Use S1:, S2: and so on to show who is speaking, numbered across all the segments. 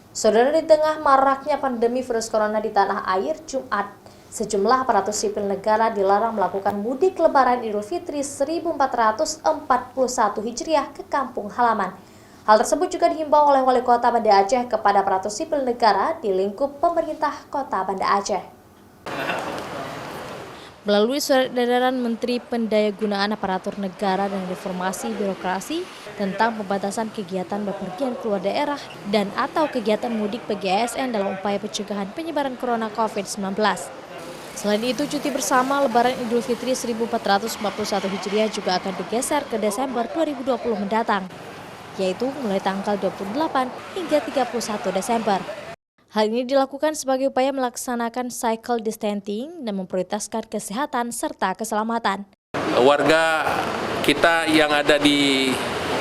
S1: Saudara, di tengah maraknya pandemi virus corona di tanah air, Jumat, sejumlah aparatur sipil negara dilarang melakukan mudik Lebaran Idul Fitri 1441 Hijriah ke kampung halaman. Hal tersebut juga dihimbau oleh Wali Kota Banda Aceh kepada aparatur sipil negara di lingkup pemerintah Kota Banda Aceh. Melalui surat edaran Menteri Pendayagunaan Aparatur Negara dan Reformasi Birokrasi tentang pembatasan kegiatan bepergian keluar daerah dan atau kegiatan mudik bagi ASN dalam upaya pencegahan penyebaran corona COVID-19. Selain itu, cuti bersama Lebaran Idul Fitri 1441 Hijriah juga akan digeser ke Desember 2020 mendatang, yaitu mulai tanggal 28 hingga 31 Desember. Hal ini dilakukan sebagai upaya melaksanakan cycle distancing dan memprioritaskan kesehatan serta keselamatan.
S2: Warga kita yang ada di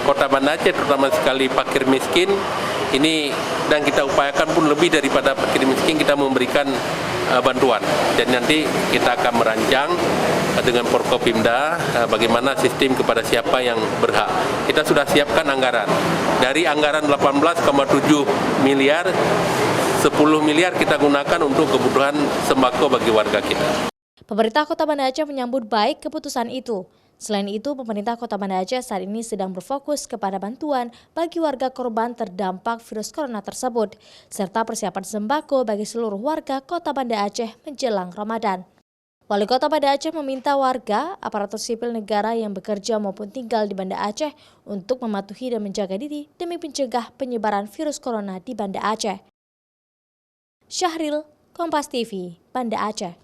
S2: Kota Banda Aceh, terutama sekali fakir miskin, ini dan kita upayakan pun lebih daripada fakir miskin, kita memberikan bantuan. Dan nanti kita akan merancang dengan Forkopimda bagaimana sistem kepada siapa yang berhak. Kita sudah siapkan anggaran. Dari anggaran 18,7 miliar, 10 miliar kita gunakan untuk kebutuhan sembako bagi warga kita.
S1: Pemerintah Kota Banda Aceh menyambut baik keputusan itu. Selain itu, pemerintah Kota Banda Aceh saat ini sedang berfokus kepada bantuan bagi warga korban terdampak virus corona tersebut, serta persiapan sembako bagi seluruh warga Kota Banda Aceh menjelang Ramadan. Wali Kota Banda Aceh meminta warga, aparatur sipil negara yang bekerja maupun tinggal di Banda Aceh untuk mematuhi dan menjaga diri demi mencegah penyebaran virus corona di Banda Aceh. Syahril, Kompas TV, Banda Aceh.